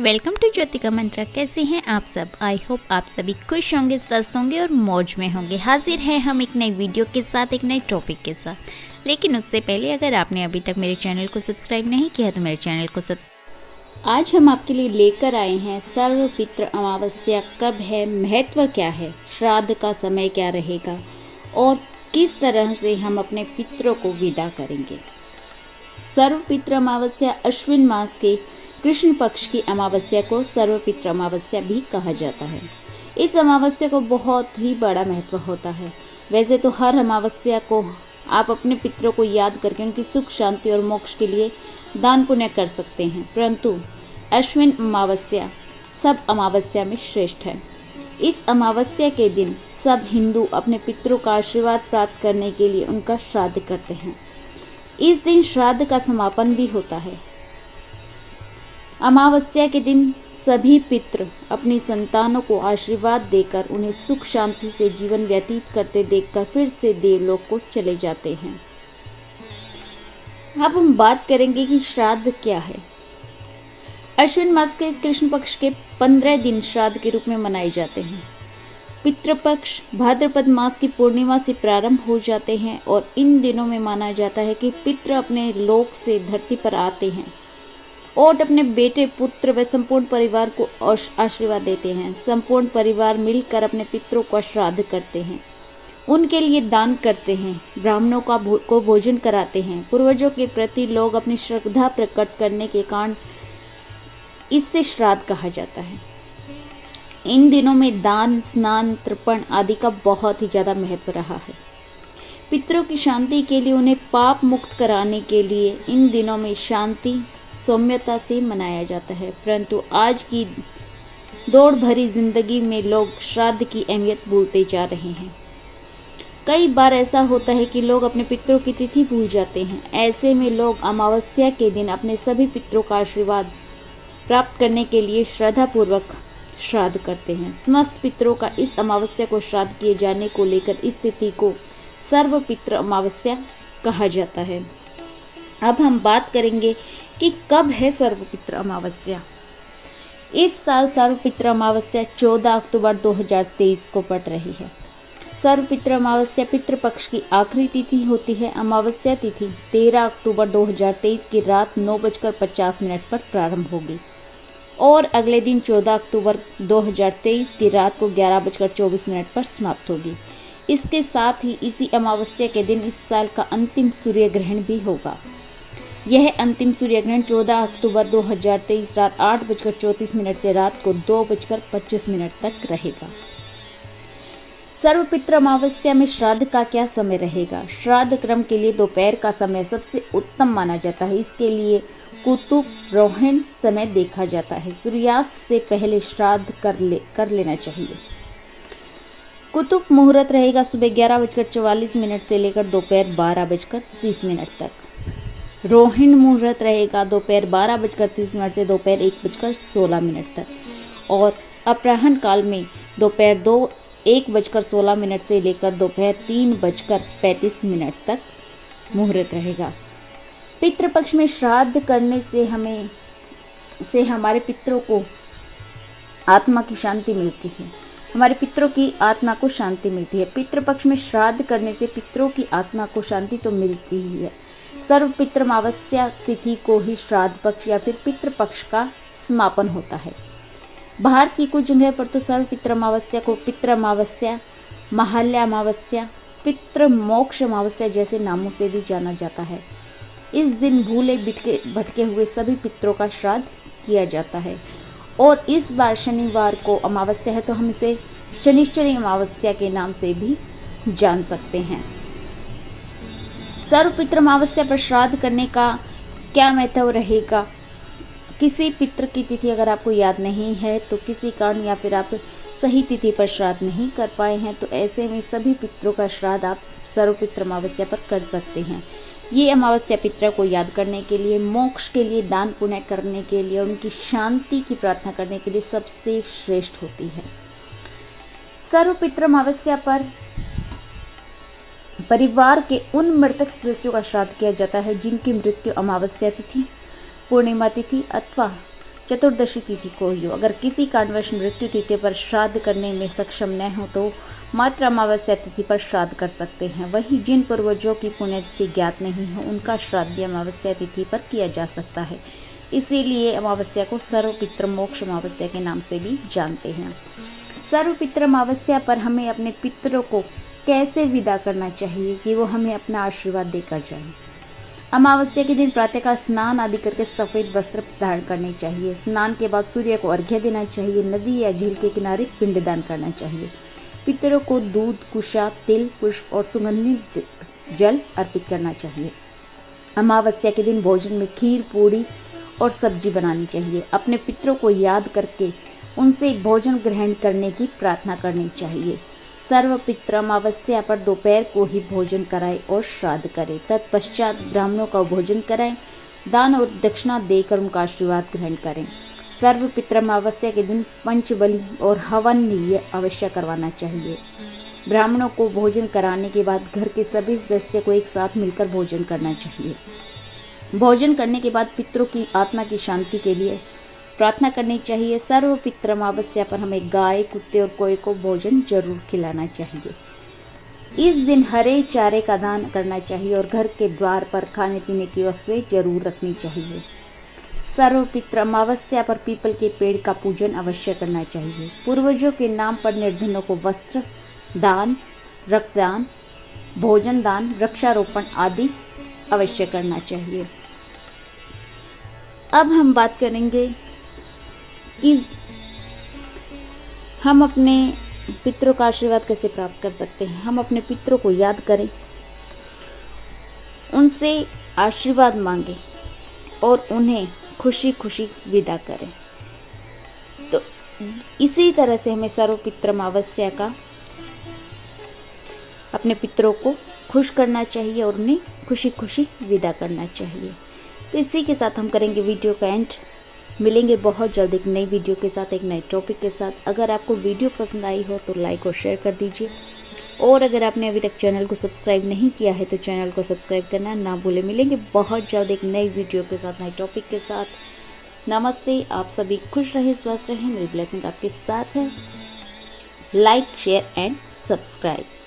Welcome to Jyotika मंत्रा। कैसे हैं आप सब? आई होप आप सभी खुश होंगे, स्वस्थ होंगे और मौज में होंगे। हाजिर हैं हम एक नई वीडियो के साथ, एक नए टॉपिक के साथ। लेकिन उससे पहले अगर आपने अभी तक मेरे चैनल को सब्सक्राइब नहीं किया तो मेरे चैनल को आज हम आपके लिए लेकर आए हैं सर्वपितृ अमावस्या कब है, महत्व क्या है, श्राद्ध का समय क्या रहेगा और किस तरह से हम अपने पितरों को विदा करेंगे। सर्वपितृ अमावस्या अश्विन मास के कृष्ण पक्ष की अमावस्या को सर्वपितृ अमावस्या भी कहा जाता है। इस अमावस्या को बहुत ही बड़ा महत्व होता है। वैसे तो हर अमावस्या को आप अपने पितरों को याद करके उनकी सुख शांति और मोक्ष के लिए दान पुण्य कर सकते हैं, परंतु अश्विन अमावस्या सब अमावस्या में श्रेष्ठ है। इस अमावस्या के दिन सब हिंदू अपने पितरों का आशीर्वाद प्राप्त करने के लिए उनका श्राद्ध करते हैं। इस दिन श्राद्ध का समापन भी होता है। अमावस्या के दिन सभी पितृ अपनी संतानों को आशीर्वाद देकर उन्हें सुख शांति से जीवन व्यतीत करते देखकर फिर से देवलोक को चले जाते हैं। अब हम बात करेंगे कि श्राद्ध क्या है। अश्विन मास के कृष्ण पक्ष के 15 दिन श्राद्ध के रूप में मनाए जाते हैं। पितृपक्ष भाद्रपद मास की पूर्णिमा से प्रारंभ हो जाते हैं और इन दिनों में माना जाता है कि पितृ अपने लोक से धरती पर आते हैं और अपने बेटे, पुत्र व संपूर्ण परिवार को आशीर्वाद देते हैं। संपूर्ण परिवार मिलकर अपने पितरों का श्राद्ध करते हैं, उनके लिए दान करते हैं, ब्राह्मणों को भोजन कराते हैं। पूर्वजों के प्रति लोग अपनी श्रद्धा प्रकट करने के कारण इससे श्राद्ध कहा जाता है। इन दिनों में दान, स्नान, तर्पण आदि का बहुत ही ज़्यादा महत्व रहा है। पितरों की शांति के लिए, उन्हें पाप मुक्त कराने के लिए इन दिनों में शांति सौम्यता से मनाया जाता है, परंतु आज की दौड़ भरी जिंदगी में लोग श्राद्ध की अहमियत भूलते जा रहे हैं। कई बार ऐसा होता है कि लोग अपने पितरों की तिथि भूल जाते हैं। ऐसे में लोग अमावस्या के दिन अपने सभी पितरों का आशीर्वाद प्राप्त करने के लिए श्रद्धापूर्वक श्राद्ध करते हैं। समस्त पितरों का इस अमावस्या को श्राद्ध किए जाने को लेकर इस तिथि को सर्वपितृ अमावस्या कहा जाता है। अब हम बात करेंगे कि कब है सर्वपितृ अमावस्या। इस साल सर्वपितृ अमावस्या 14 अक्टूबर 2023 को पड़ रही है। सर्वपितृ अमावस्या पितृपक्ष की आखिरी तिथि होती है। अमावस्या तिथि 13 अक्टूबर 2023 की रात 9:50 पर प्रारंभ होगी और अगले दिन 14 अक्टूबर 2023 की रात को 11:24 पर समाप्त होगी। इसके साथ ही इसी अमावस्या के दिन इस साल का अंतिम सूर्य ग्रहण भी होगा। यह अंतिम सूर्य ग्रहण 14 अक्टूबर 2023 रात 8:34 से रात को 2:25 तक रहेगा। सर्वपितृ अमावस्या में श्राद्ध का क्या समय रहेगा? श्राद्ध क्रम के लिए दोपहर का समय सबसे उत्तम माना जाता है। इसके लिए कुतुब रोहिण समय देखा जाता है। सूर्यास्त से पहले श्राद्ध कर लेना चाहिए। कुतुब मुहूर्त रहेगा सुबह 11:44 से लेकर दोपहर 12:30 तक। रोहिणी मुहूर्त रहेगा दोपहर 12:30 से दोपहर 1:16 तक और अपराह्न काल में दोपहर 1:16 से लेकर दोपहर 3:35 तक मुहूर्त रहेगा। पितृपक्ष में श्राद्ध करने से हमारे पितरों को आत्मा की शांति मिलती है। हमारे पितरों की आत्मा को शांति मिलती है। पितृपक्ष में श्राद्ध करने से पितरों की आत्मा को शांति तो मिलती ही है। सर्वपितृ अमावस्या तिथि को ही श्राद्ध पक्ष या फिर पितृपक्ष का समापन होता है। भारत की कुछ जगह पर तो सर्वपितृ अमावस्या को पितृ अमावस्या, महाल्या अमावस्या, पितृ मोक्ष अमावस्या जैसे नामों से भी जाना जाता है। इस दिन भूले भटके हुए सभी पितरों का श्राद्ध किया जाता है और इस बार शनिवार को अमावस्या है तो हम इसे शनिश्चरी अमावस्या के नाम से भी जान सकते हैं। सर्वपितृ अमावस्या पर श्राद्ध करने का क्या महत्व रहेगा? किसी पितृ की तिथि अगर आपको याद नहीं है तो किसी कारण या फिर आप सही तिथि पर श्राद्ध नहीं कर पाए हैं तो ऐसे में सभी पितरों का श्राद्ध आप सर्वपितृ अमावस्या पर कर सकते हैं। ये अमावस्या पितरों को याद करने के लिए, मोक्ष के लिए, दान पुण्य करने के लिए और उनकी शांति की प्रार्थना करने के लिए सबसे श्रेष्ठ होती है। सर्वपितृ अमावस्या पर परिवार के उन मृतक सदस्यों का श्राद्ध किया जाता है जिनकी मृत्यु अमावस्या तिथि, पूर्णिमा तिथि अथवा चतुर्दशी तिथि को ही हो। अगर किसी कारणवश मृत्यु तिथि पर श्राद्ध करने में सक्षम न हो तो मात्र अमावस्या तिथि पर श्राद्ध कर सकते हैं। वहीं जिन पूर्वजों की पुण्यतिथि ज्ञात नहीं हो उनका श्राद्ध भी अमावस्या तिथि पर किया जा सकता है। इसीलिए अमावस्या को सर्वपितृ मोक्ष अमावस्या के नाम से भी जानते हैं। सर्वपितृ अमावस्या पर हमें अपने पितरों को कैसे विदा करना चाहिए कि वो हमें अपना आशीर्वाद देकर जाएं। अमावस्या के दिन प्रातःकाल स्नान आदि करके सफ़ेद वस्त्र धारण करने चाहिए। स्नान के बाद सूर्य को अर्घ्य देना चाहिए। नदी या झील के किनारे पिंडदान करना चाहिए। पितरों को दूध, कुशा, तिल, पुष्प और सुगंधित जल अर्पित करना चाहिए। अमावस्या के दिन भोजन में खीर, पूड़ी और सब्जी बनानी चाहिए। अपने पितरों को याद करके उनसे भोजन ग्रहण करने की प्रार्थना करनी चाहिए। सर्वपितृ अमावस्या पर दोपहर को ही भोजन कराएं और श्राद्ध करें। तत्पश्चात ब्राह्मणों का भोजन कराएं, दान और दक्षिणा देकर उनका आशीर्वाद ग्रहण करें। सर्वपितृ अमावस्या के दिन पंचबलि और हवन अवश्य करवाना चाहिए। ब्राह्मणों को भोजन कराने के बाद घर के सभी सदस्य को एक साथ मिलकर भोजन करना चाहिए। भोजन करने के बाद पितरों की आत्मा की शांति के लिए प्रार्थना करनी चाहिए। सर्वपितृ अमावस्या पर हमें गाय, कुत्ते और कोए को भोजन जरूर खिलाना चाहिए। इस दिन हरे चारे का दान करना चाहिए और घर के द्वार पर खाने पीने की वस्तुएं जरूर रखनी चाहिए। सर्वपितृ अमावस्या पर पीपल के पेड़ का पूजन अवश्य करना चाहिए। पूर्वजों के नाम पर निर्धनों को वस्त्र दान, रक्तदान, भोजन दान, वृक्षारोपण आदि अवश्य करना चाहिए। अब हम बात करेंगे कि हम अपने पितरों का आशीर्वाद कैसे प्राप्त कर सकते हैं। हम अपने पितरों को याद करें, उनसे आशीर्वाद मांगें और उन्हें खुशी खुशी विदा करें। तो इसी तरह से हमें सर्वपितृ अमावस्या का अपने पितरों को खुश करना चाहिए और उन्हें खुशी खुशी विदा करना चाहिए। तो इसी के साथ हम करेंगे वीडियो का एंड। मिलेंगे बहुत जल्द एक नई वीडियो के साथ, एक नए टॉपिक के साथ। अगर आपको वीडियो पसंद आई हो तो लाइक और शेयर कर दीजिए, और अगर आपने अभी तक चैनल को सब्सक्राइब नहीं किया है तो चैनल को सब्सक्राइब करना ना भूलें। मिलेंगे बहुत जल्द एक नई वीडियो के साथ, नए टॉपिक के साथ। नमस्ते, आप सभी खुश रहें, स्वस्थ रहें, मेरी ब्लेसिंग आपके साथ है। Like, share and subscribe.